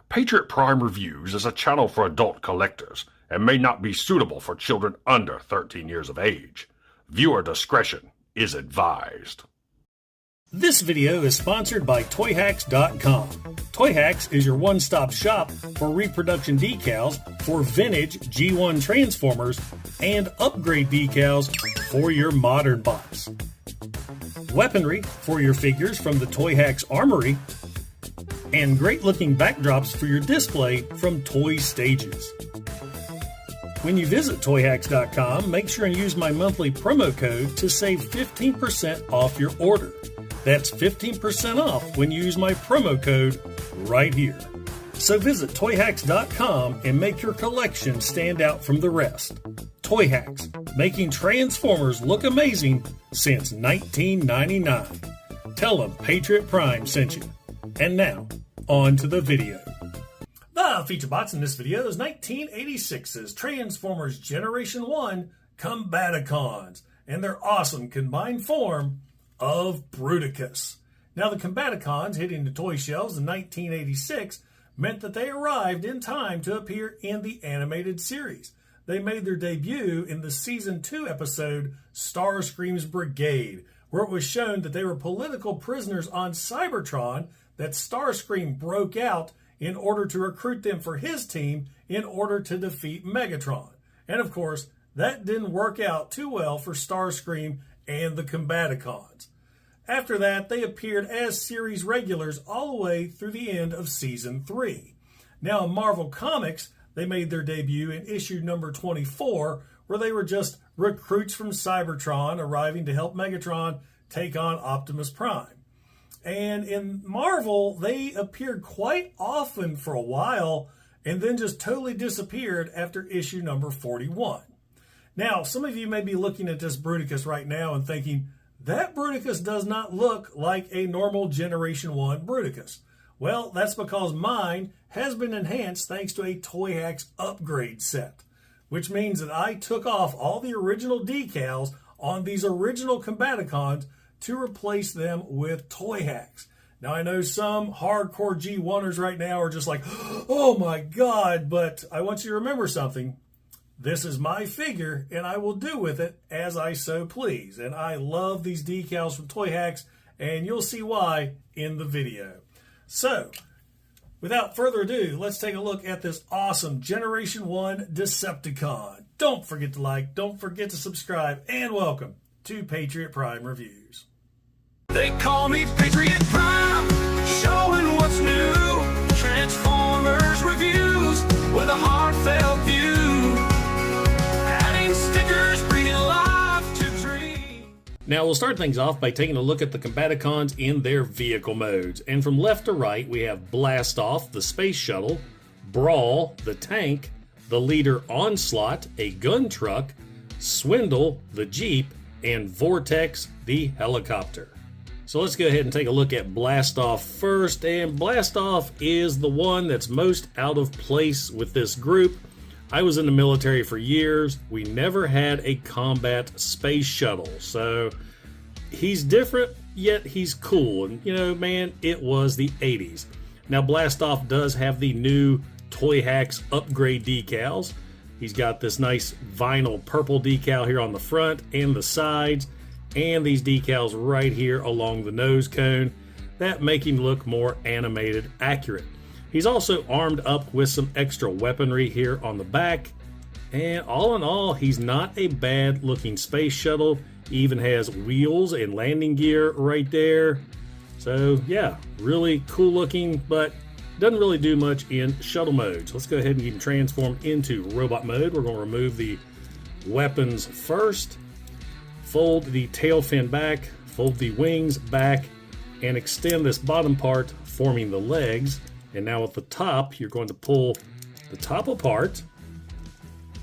Patriot Prime Reviews is a channel for adult collectors and may not be suitable for children under 13 years of age. Viewer discretion is advised. This video is sponsored by Toyhax.com. Toyhax is your one-stop shop for reproduction decals for vintage G1 Transformers and upgrade decals for your modern box. Weaponry for your figures from the Toyhax Armory, and great-looking backdrops for your display from Toy Stages. When you visit Toyhax.com, make sure and use my monthly promo code to save 15% off your order. That's 15% off when you use my promo code right here. So visit Toyhax.com and make your collection stand out from the rest. Toyhax, making Transformers look amazing since 1999. Tell them Patriot Prime sent you. And now, on to the video. The feature box in this video is 1986's Transformers Generation 1 Combaticons and their awesome combined form of Bruticus. Now, the Combaticons hitting the toy shelves in 1986 meant that they arrived in time to appear in the animated series. They made their debut in the Season 2 episode Starscream's Brigade, where it was shown that they were political prisoners on Cybertron that Starscream broke out in order to recruit them for his team in order to defeat Megatron. And of course, that didn't work out too well for Starscream and the Combaticons. After that, they appeared as series regulars all the way through the end of Season 3. Now, in Marvel Comics, they made their debut in issue number 24, where they were just recruits from Cybertron arriving to help Megatron take on Optimus Prime. And in Marvel, they appeared quite often for a while and then just totally disappeared after issue number 41. Now, some of you may be looking at this Bruticus right now and thinking, that Bruticus does not look like a normal Generation 1 Bruticus. Well, that's because mine has been enhanced thanks to a Toyhax upgrade set, which means that I took off all the original decals on these original Combaticons to replace them with Toyhax. Now, I know some hardcore G1ers right now are just like, oh my God, but I want you to remember something. This is my figure, and I will do with it as I so please. And I love these decals from Toyhax, and you'll see why in the video. So, without further ado, let's take a look at this awesome Generation 1 Decepticon. Don't forget to like, don't forget to subscribe, and welcome to Patriot Prime Reviews. They call me Patriot Prime, showing what's new. Transformers reviews with a heartfelt view. Adding stickers, bringing life to dreams. Now, we'll start things off by taking a look at the Combaticons in their vehicle modes. And from left to right, we have Blast Off, the space shuttle, Brawl, the tank, the leader Onslaught, a gun truck, Swindle, the Jeep, and Vortex, the helicopter. So let's go ahead and take a look at Blast Off first, and Blast Off is the one that's most out of place with this group. I was in the military for years. We never had a combat space shuttle, so he's different, yet he's cool. And you know, man, it was the 80s. Now, Blast Off does have the new Toyhax upgrade decals. He's got this nice vinyl purple decal here on the front and the sides, and these decals right here along the nose cone that make him look more animated accurate. He's also armed up with some extra weaponry here on the back, and all in all, he's not a bad looking space shuttle. He even has wheels and landing gear right there. So yeah, really cool looking, but doesn't really do much in shuttle mode. So let's go ahead and get him transformed into robot mode. We're going to remove the weapons first. Fold the tail fin back, fold the wings back, and extend this bottom part, forming the legs. And now at the top, you're going to pull the top apart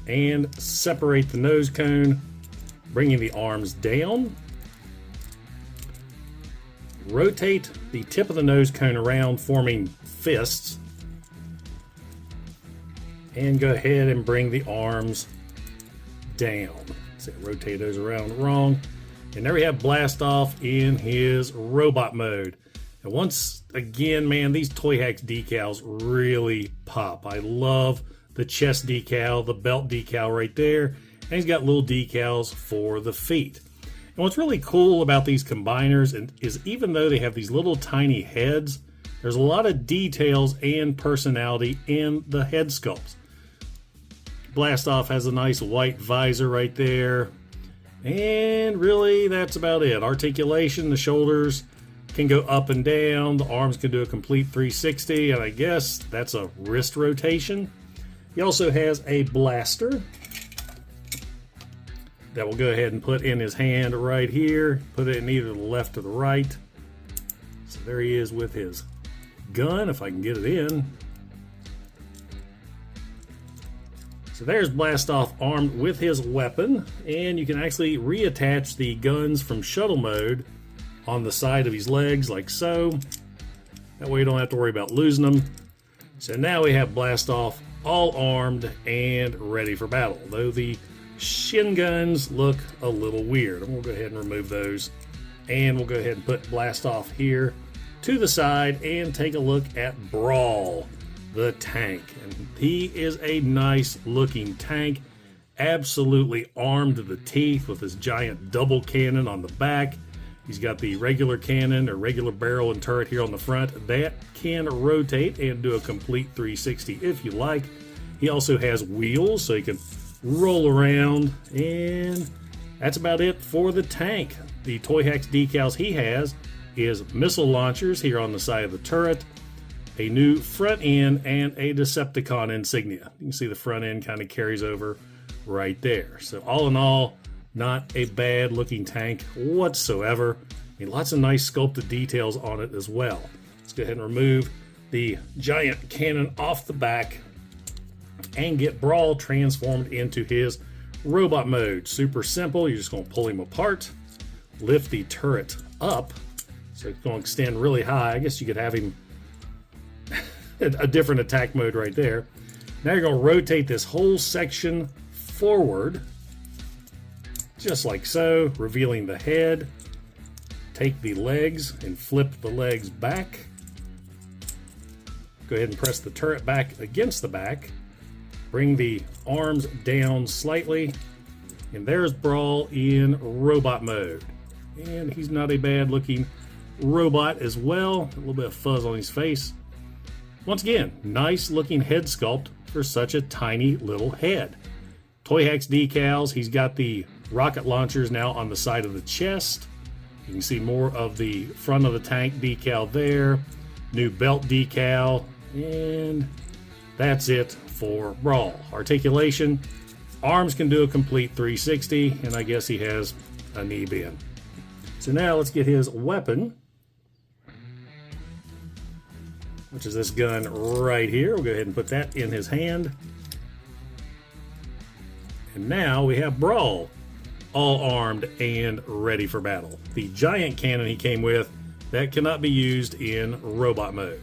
and separate the nose cone, bringing the arms down. Rotate the tip of the nose cone around, forming fists. And go ahead and bring the arms down. Rotate those around wrong. And there we have Blast Off in his robot mode. And once again, man, these Toyhax decals really pop. I love the chest decal, the belt decal right there, and he's got little decals for the feet. And what's really cool about these combiners is even though they have these little tiny heads, there's a lot of details and personality in the head sculpts. Blastoff has a nice white visor right there. And really, that's about it. Articulation, the shoulders can go up and down. The arms can do a complete 360. And I guess that's a wrist rotation. He also has a blaster that we'll go ahead and put in his hand right here. Put it in either the left or the right. So there he is with his gun, if I can get it in. So there's Blastoff armed with his weapon, and you can actually reattach the guns from shuttle mode on the side of his legs like so. That way you don't have to worry about losing them. So now we have Blastoff all armed and ready for battle, though the shin guns look a little weird. And we'll go ahead and remove those, and we'll go ahead and put Blastoff here to the side and take a look at Brawl, the tank. And he is a nice looking tank, absolutely armed to the teeth with his giant double cannon on the back. He's got the regular cannon or regular barrel and turret here on the front that can rotate and do a complete 360 if you like. He also has wheels so he can roll around, and that's about it for the tank. The Toyhax decals he has is missile launchers here on the side of the turret, a new front end, and a Decepticon insignia. You can see the front end kind of carries over right there. So all in all, not a bad looking tank whatsoever. I mean, lots of nice sculpted details on it as well. Let's go ahead and remove the giant cannon off the back and get Brawl transformed into his robot mode. Super simple. You're just going to pull him apart, lift the turret up, so it's going to extend really high. I guess you could have him a different attack mode right there. Now you're going to rotate this whole section forward, just like so, revealing the head. Take the legs and flip the legs back. Go ahead and press the turret back against the back. Bring the arms down slightly. And there's Brawl in robot mode. And he's not a bad looking robot as well. A little bit of fuzz on his face. Once again, nice looking head sculpt for such a tiny little head. Toyhax decals, he's got the rocket launchers now on the side of the chest. You can see more of the front of the tank decal there. New belt decal, and that's it for Brawl. Articulation, arms can do a complete 360, and I guess he has a knee bend. So now let's get his weapon, which is this gun right here. We'll go ahead and put that in his hand. And now we have Brawl, all armed and ready for battle. The giant cannon he came with, that cannot be used in robot mode.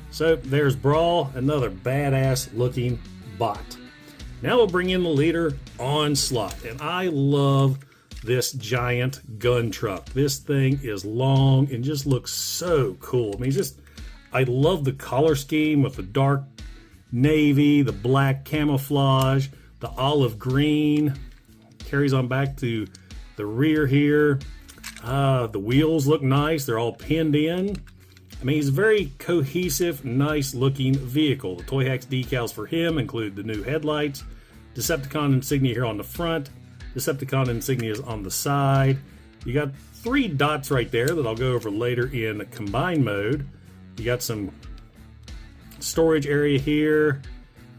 So there's Brawl, another badass looking bot. Now we'll bring in the leader, Onslaught. And I love this giant gun truck. This thing is long and just looks so cool. I mean, I love the color scheme with the dark navy, the black camouflage, the olive green. Carries on back to the rear here. The wheels look nice. They're all pinned in. I mean, he's a very cohesive, nice looking vehicle. The Toyhax decals for him include the new headlights, Decepticon insignia here on the front, Decepticon insignias on the side. You got 3 dots right there that I'll go over later in combined mode. You got some storage area here,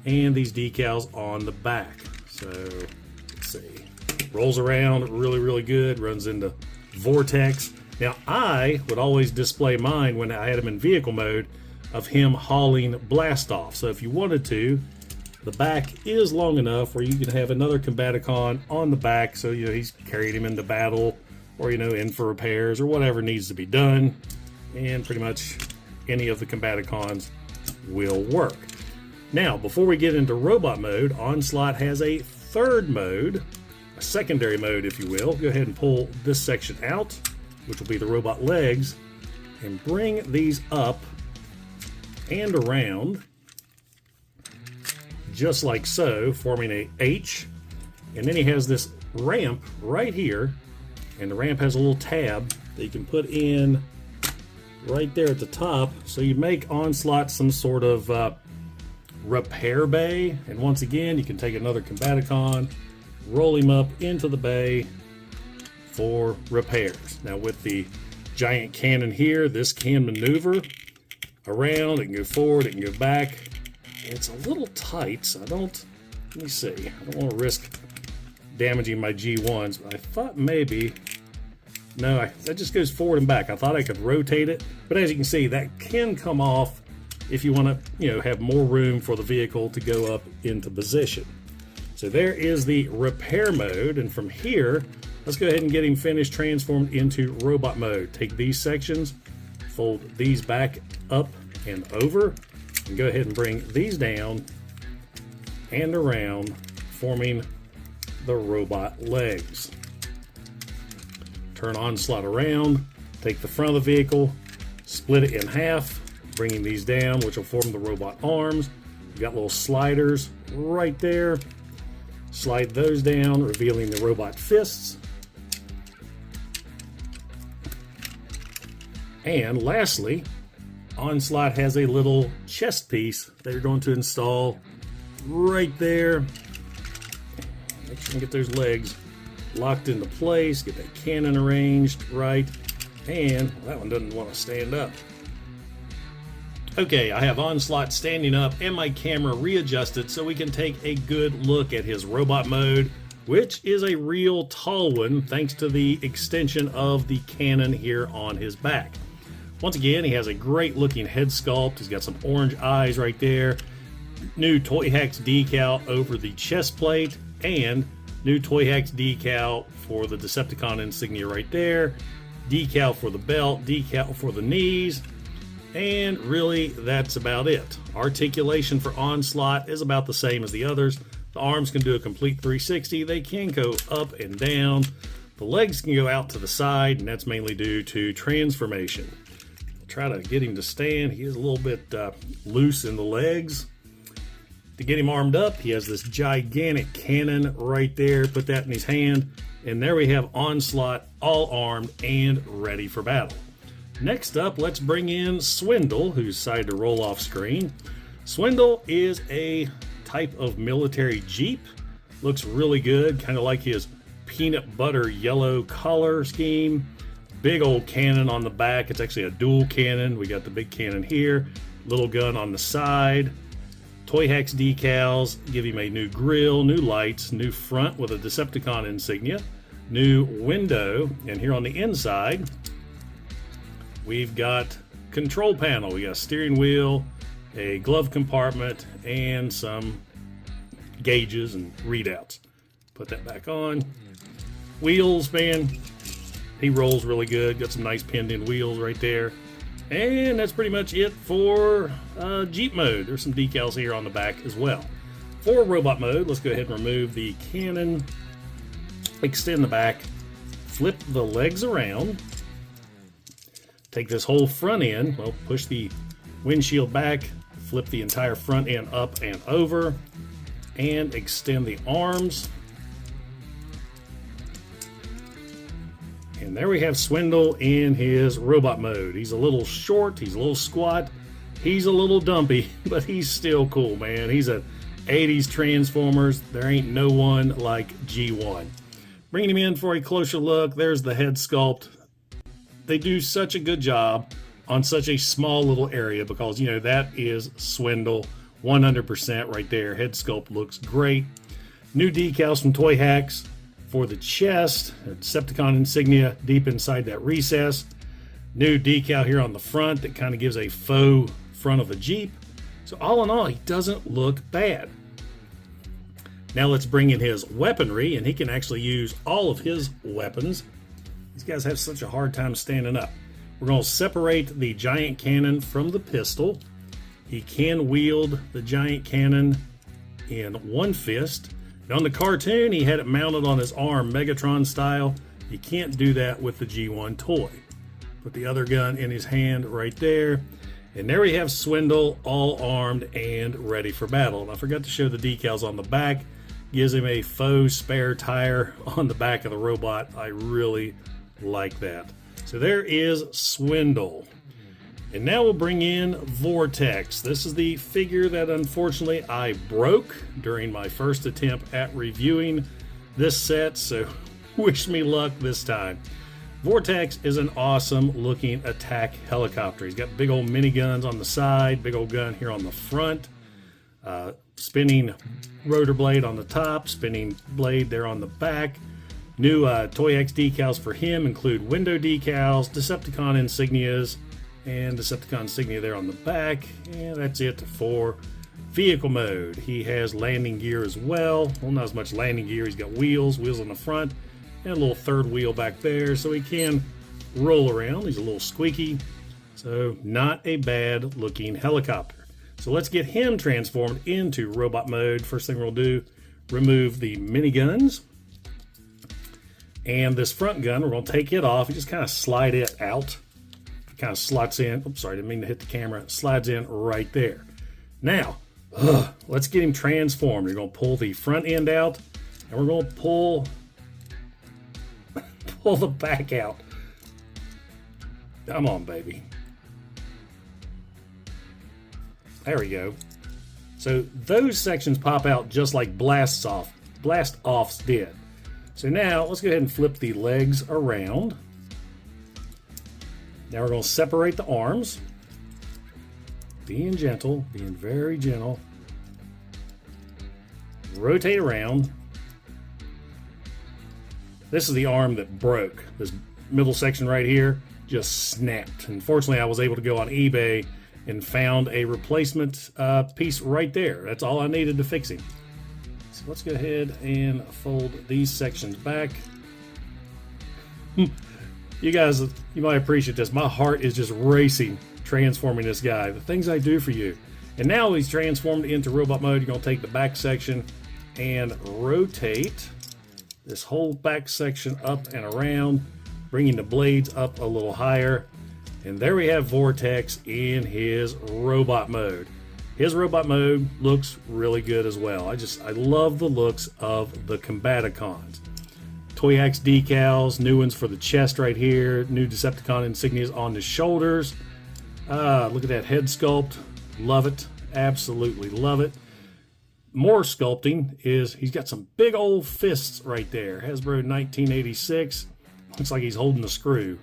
and these decals on the back. So let's see. Rolls around really, really good. Runs into Vortex. Now, I would always display mine when I had him in vehicle mode of him hauling Blastoff. So if you wanted to, the back is long enough where you can have another Combaticon on the back. So, he's carried him into battle or, in for repairs or whatever needs to be done. And pretty much any of the Combaticons will work. Now, before we get into robot mode, Onslaught has a third mode, a secondary mode, if you will. Go ahead and pull this section out, which will be the robot legs. and bring these up and around just like so, forming a H. And then he has this ramp right here, and the ramp has a little tab that you can put in right there at the top, so you make Onslaught some sort of repair bay. And once again, you can take another Combaticon, roll him up into the bay for repairs. Now with the giant cannon here, this can maneuver around, it can go forward, it can go back. It's a little tight, so let me see, I don't want to risk damaging my G1s, but I thought maybe, no, that just goes forward and back. I thought I could rotate it, but as you can see, that can come off if you want to, have more room for the vehicle to go up into position. So there is the repair mode, and from here, let's go ahead and get him finished transformed into robot mode. Take these sections, fold these back up and over, and go ahead and bring these down and around, forming the robot legs. Turn Onslaught around, take the front of the vehicle, split it in half, bringing these down, which will form the robot arms. You got little sliders right there. Slide those down, revealing the robot fists. And lastly, Onslaught has a little chest piece that you're going to install right there. Make sure you get those legs locked into place, get that cannon arranged right, and that one doesn't want to stand up. Okay, I have Onslaught standing up and my camera readjusted so we can take a good look at his robot mode, which is a real tall one thanks to the extension of the cannon here on his back. Once again, he has a great looking head sculpt. He's got some orange eyes right there. New Toyhax decal over the chest plate, and new Toyhax decal for the Decepticon insignia right there. Decal for the belt, decal for the knees, and really that's about it. Articulation for Onslaught is about the same as the others. The arms can do a complete 360. They can go up and down. The legs can go out to the side, and that's mainly due to transformation. Try to get him to stand. He is a little bit loose in the legs. To get him armed up, he has this gigantic cannon right there. Put that in his hand, and there we have Onslaught all armed and ready for battle. Next up, let's bring in Swindle, who's decided to roll off screen. Swindle is a type of military Jeep. Looks really good, kind of like his peanut butter yellow color scheme. Big old cannon on the back. It's actually a dual cannon. We got the big cannon here, little gun on the side. Toyhax decals give him a new grille, new lights, new front with a Decepticon insignia, new window, and here on the inside we've got control panel. We got a steering wheel, a glove compartment, and some gauges and readouts. Put that back on. Wheels, man, he rolls really good. Got some nice pinned-in wheels right there. And that's pretty much it for Jeep mode. There's some decals here on the back as well. For robot mode, let's go ahead and remove the cannon, extend the back, flip the legs around, take this whole front end, well, push the windshield back, flip the entire front end up and over, and extend the arms. And there we have Swindle in his robot mode. He's a little short, he's a little squat, he's a little dumpy, but he's still cool, man. He's a 80s Transformers. There ain't no one like G1. Bringing him in for a closer look, there's the head sculpt. They do such a good job on such a small little area because, you know, that is Swindle 100% right there. Head sculpt looks great. New decals from Toyhax for the chest, Decepticon insignia deep inside that recess. New decal here on the front that kind of gives a faux front of a Jeep. So all in all, he doesn't look bad. Now let's bring in his weaponry, and he can actually use all of his weapons. These guys have such a hard time standing up. We're going to separate the giant cannon from the pistol. He can wield the giant cannon in one fist. On the cartoon, he had it mounted on his arm, Megatron style. You can't do that with the G1 toy. Put the other gun in his hand right there. And there we have Swindle, all armed and ready for battle. And I forgot to show the decals on the back. Gives him a faux spare tire on the back of the robot. I really like that. So there is Swindle. And now we'll bring in Vortex. This is the figure that unfortunately I broke during my first attempt at reviewing this set. So wish me luck this time. Vortex is an awesome looking attack helicopter. He's got big old miniguns on the side, big old gun here on the front, spinning rotor blade on the top, spinning blade there on the back. New Toyhax decals for him include window decals, Decepticon insignias, and Decepticon insignia there on the back. And that's it for vehicle mode. He has landing gear as well. Well, not as much landing gear. He's got wheels on the front, and a little third wheel back there, so he can roll around. He's a little squeaky, so not a bad looking helicopter. So let's get him transformed into robot mode. First thing we'll do, remove the miniguns. And this front gun, we're going to take it off. You just kind of slide it out. It kind of slots in. Oops, sorry, didn't mean to hit the camera. It slides in right there. Now, let's get him transformed. We're going to pull the front end out, and we're going to pull the back out. Come on, baby. There we go. So those sections pop out just like blast offs did. So now let's go ahead and flip the legs around. Now we're going to separate the arms. Being gentle, being very gentle. Rotate around. This is the arm that broke. This middle section right here just snapped. Unfortunately, I was able to go on eBay and found a replacement piece right there. That's all I needed to fix him. So let's go ahead and fold these sections back. You guys, you might appreciate this. My heart is just racing transforming this guy. The things I do for you. And now he's transformed into robot mode. You're going to take the back section and rotate this whole back section up and around, bringing the blades up a little higher. And there we have Vortex in his robot mode. His robot mode looks really good as well. I love the looks of the Combaticons. Toyhax decals, new ones for the chest right here, new Decepticon insignias on the shoulders. Look at that head sculpt. Love it. Absolutely love it. More sculpting is he's got some big old fists right there. Hasbro 1986. Looks like he's holding the screw.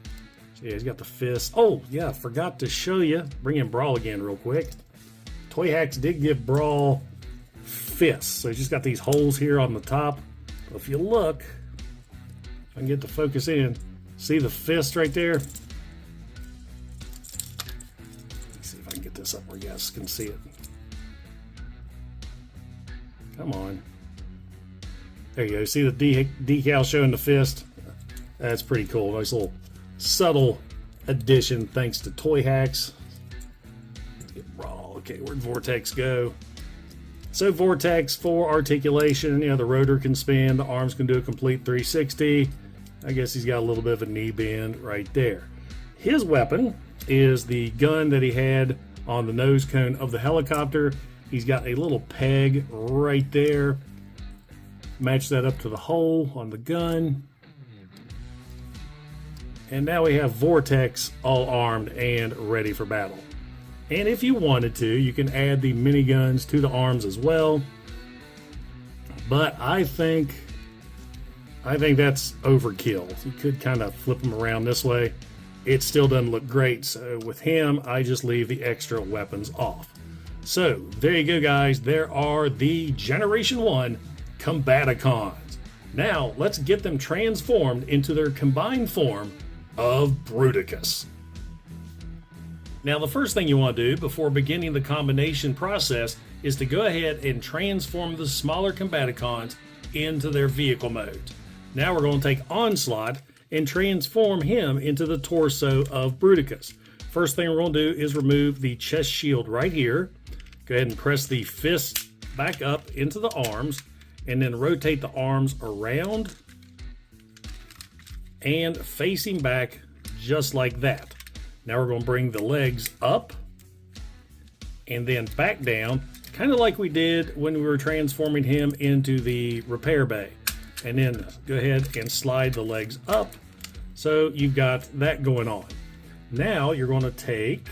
So yeah, he's got the fist. Oh, yeah, forgot to show you. Bring in Brawl again real quick. Toyhax did give Brawl fists. So he's just got these holes here on the top. But if you look, if I can get the focus in, see the fist right there? Let's see if I can get this up where you guys can see it. Come on. There you go. See the decal showing the fist? That's pretty cool. Nice little subtle addition thanks to Toyhax. Let's get Brawl. Okay, where'd Vortex go? So Vortex for articulation. You know, the rotor can spin. The arms can do a complete 360. I guess he's got a little bit of a knee bend right there. His weapon is the gun that he had on the nose cone of the helicopter. He's got a little peg right there. Match that up to the hole on the gun. And now we have Vortex all armed and ready for battle. And if you wanted to, you can add the miniguns to the arms as well. But I think that's overkill. You could kind of flip them around this way. It still doesn't look great. So with him, I just leave the extra weapons off. So there you go, guys. There are the Generation 1 Combaticons. Now let's get them transformed into their combined form of Bruticus. Now the first thing you want to do before beginning the combination process is to go ahead and transform the smaller Combaticons into their vehicle modes. Now we're going to take Onslaught and transform him into the torso of Bruticus. First thing we're going to do is remove the chest shield right here. Go ahead and press the fist back up into the arms and then rotate the arms around and facing back just like that. Now we're going to bring the legs up and then back down, kind of like we did when we were transforming him into the repair bay. And then go ahead and slide the legs up, so you've got that going on. Now you're going to take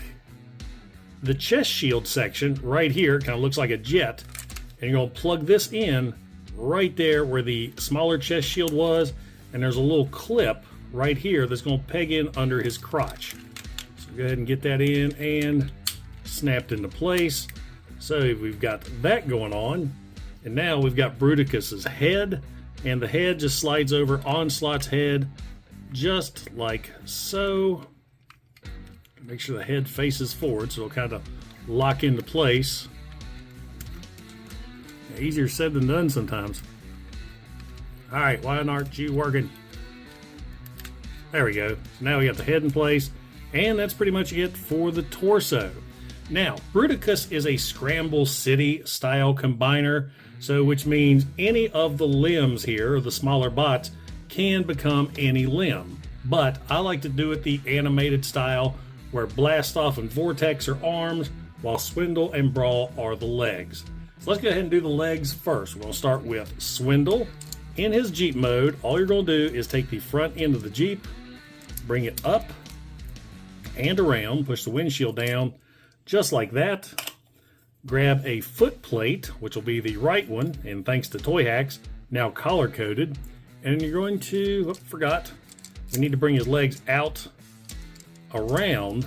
the chest shield section right here, kind of looks like a jet, and you're going to plug this in right there where the smaller chest shield was, and there's a little clip right here that's going to peg in under his crotch. So go ahead and get that in and snapped into place. So we've got that going on, and now we've got Bruticus's head, and the head just slides over Onslaught's head just like so. Make sure the head faces forward so it'll kind of lock into place. Easier said than done sometimes. Alright, why aren't you working? There we go. So now we got the head in place, and that's pretty much it for the torso. Now, Bruticus is a Scramble City style combiner, so which means any of the limbs here, or the smaller bots, can become any limb. But I like to do it the animated style, where Blast Off and Vortex are arms, while Swindle and Brawl are the legs. So let's go ahead and do the legs first. We're going to start with Swindle. In his Jeep mode, all you're going to do is take the front end of the Jeep, bring it up and around, push the windshield down, just like that. Grab a foot plate, which will be the right one, and thanks to Toyhax, now collar-coded. And you're going to, oh, forgot, we need to bring his legs out around,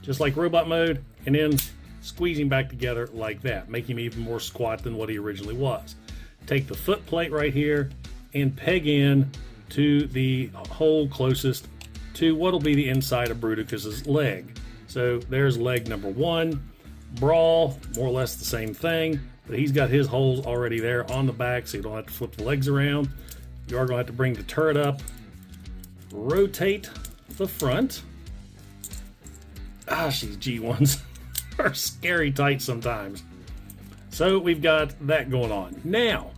just like robot mode, and then squeeze him back together like that. Make him even more squat than what he originally was. Take the foot plate right here and peg in to the hole closest to what will be the inside of Bruticus's leg. So there's leg number one. Brawl, more or less the same thing, but he's got his holes already there on the back, so you don't have to flip the legs around. You are going to have to bring the turret up, rotate the front. Gosh, these G1s are scary tight sometimes. So we've got that going on. Now,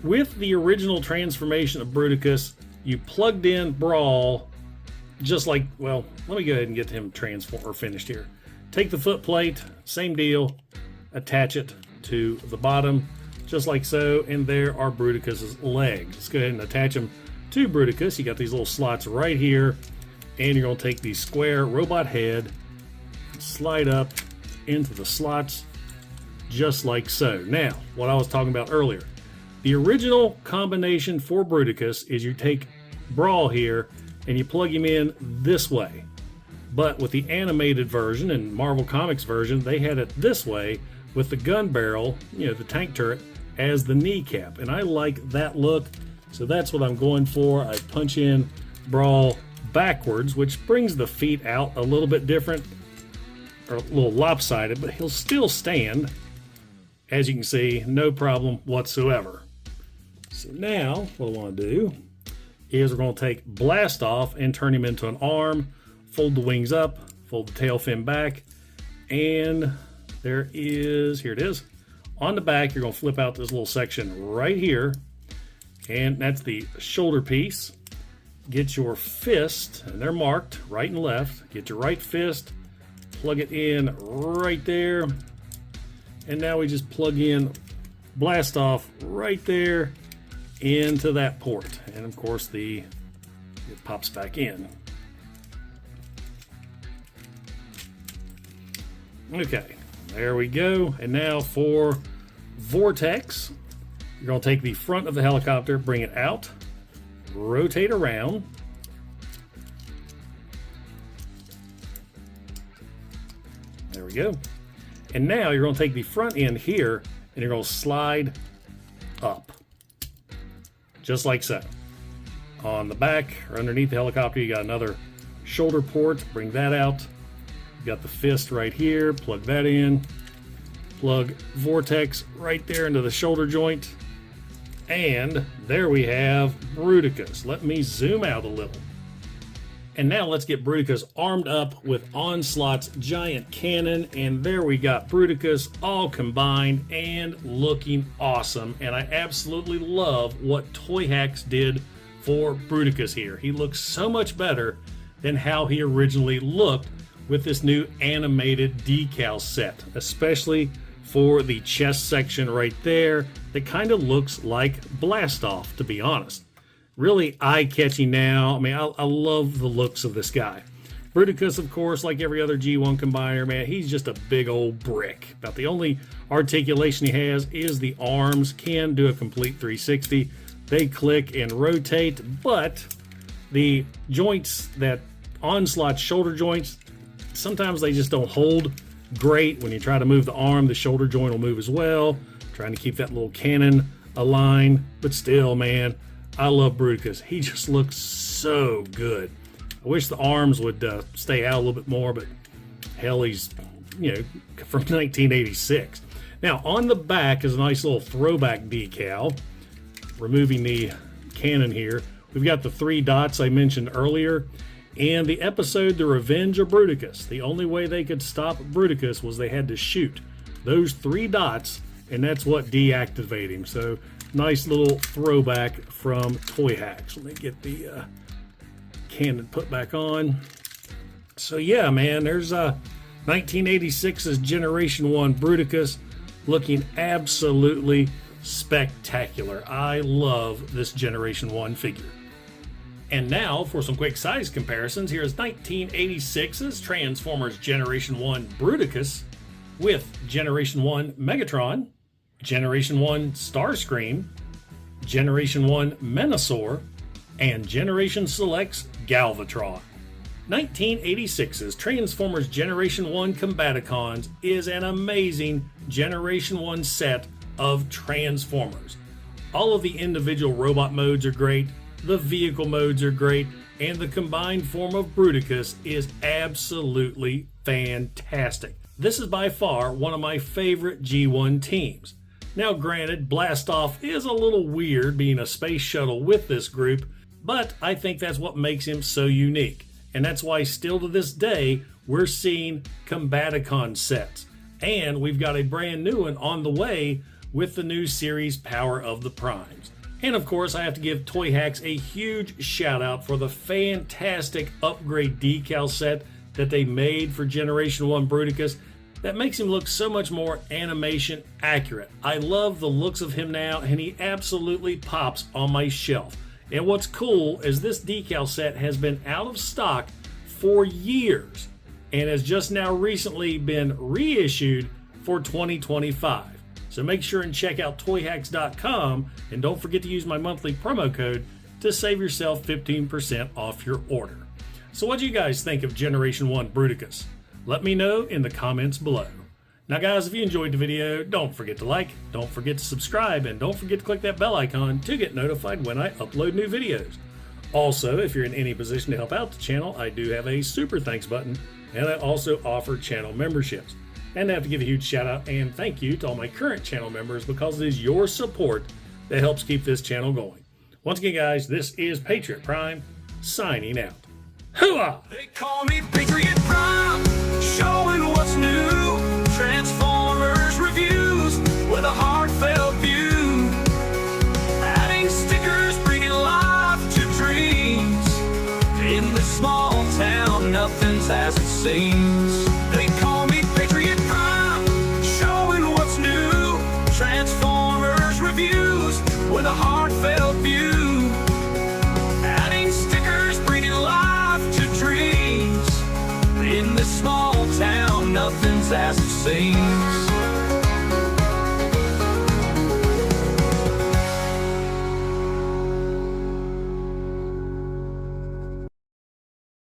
with the original transformation of Bruticus, you plugged in Brawl just like, well, let me go ahead and get him transformed or finished here. Take the foot plate, same deal, attach it to the bottom, just like so, and there are Bruticus's legs. Let's go ahead and attach them to Bruticus. You got these little slots right here, and you're going to take the square robot head, slide up into the slots, just like so. Now, what I was talking about earlier, the original combination for Bruticus is you take Brawl here, and you plug him in this way. But with the animated version and Marvel Comics version, they had it this way with the gun barrel, you know, the tank turret, as the kneecap. And I like that look, so that's what I'm going for. I punch in Brawl backwards, which brings the feet out a little bit different, or a little lopsided, but he'll still stand. As you can see, no problem whatsoever. So now, what I want to do is we're going to take Blast Off and turn him into an arm, fold the wings up, fold the tail fin back, and there is, here it is. On the back, you're going to flip out this little section right here, and that's the shoulder piece. Get your fist, and they're marked right and left. Get your right fist, plug it in right there, and now we just plug in Blast Off right there into that port, and of course it pops back in. Okay, there we go. And now for Vortex, you're going to take the front of the helicopter, bring it out, rotate around, there we go. And now you're going to take the front end here and you're going to slide up, just like so. On the back or underneath the helicopter, you got another shoulder port. Bring that out. You got the fist right here. Plug that in. Plug Vortex right there into the shoulder joint. And there we have Bruticus. Let me zoom out a little. And now let's get Bruticus armed up with Onslaught's giant cannon. And there we got Bruticus all combined and looking awesome. And I absolutely love what Toyhax did for Bruticus here. He looks so much better than how he originally looked with this new animated decal set, especially for the chest section right there that kind of looks like Blastoff, to be honest. Really eye-catching now. I mean, I love the looks of this guy. Bruticus, of course, like every other G1 combiner, man, he's just a big old brick. About the only articulation he has is the arms. Can do a complete 360. They click and rotate, but the joints, that Onslaught shoulder joints, sometimes they just don't hold great. When you try to move the arm, the shoulder joint will move as well. Trying to keep that little cannon aligned, but still, man, I love Bruticus. He just looks so good. I wish the arms would stay out a little bit more, but hell, he's, you know, from 1986. Now, on the back is a nice little throwback decal. Removing the cannon here, we've got the 3 dots I mentioned earlier. In the episode The Revenge of Bruticus, the only way they could stop Bruticus was they had to shoot those 3 dots, and that's what deactivated him. So, nice little throwback from Toyhax. Let me get the cannon put back on. So yeah, man, there's 1986's Generation 1 Bruticus, looking absolutely spectacular. I love this Generation 1 figure. And now for some quick size comparisons, here's 1986's Transformers Generation 1 Bruticus with Generation 1 Megatron, Generation 1 Starscream, Generation 1 Menasor, and Generation Select's Galvatron. 1986's Transformers Generation 1 Combaticons is an amazing Generation 1 set of Transformers. All of the individual robot modes are great, the vehicle modes are great, and the combined form of Bruticus is absolutely fantastic. This is by far one of my favorite G1 teams. Now granted, Blastoff is a little weird being a space shuttle with this group, but I think that's what makes him so unique. And that's why still to this day, we're seeing Combaticon sets. And we've got a brand new one on the way with the new series Power of the Primes. And of course, I have to give Toyhax a huge shout out for the fantastic upgrade decal set that they made for Generation 1 Bruticus that makes him look so much more animation accurate. I love the looks of him now, and he absolutely pops on my shelf. And what's cool is this decal set has been out of stock for years and has just now recently been reissued for 2025. So make sure and check out Toyhax.com, and don't forget to use my monthly promo code to save yourself 15% off your order. So what do you guys think of Generation 1 Bruticus? Let me know in the comments below. Now guys, if you enjoyed the video, don't forget to like, don't forget to subscribe, and don't forget to click that bell icon to get notified when I upload new videos. Also, if you're in any position to help out the channel, I do have a super thanks button, and I also offer channel memberships. And I have to give a huge shout out and thank you to all my current channel members, because it is your support that helps keep this channel going. Once again guys, this is Patriot Prime, signing out. Hooah! They call me Patriot Prime, showing what's new. Transformers reviews with a heartfelt view. Adding stickers, bringing life to dreams. In this small town, nothing's as it seems. They call me Patriot Prime, showing what's new. Transformers reviews with a heartfelt view. Adding stickers, bringing life to dreams. In this small town, nothing's as it seems.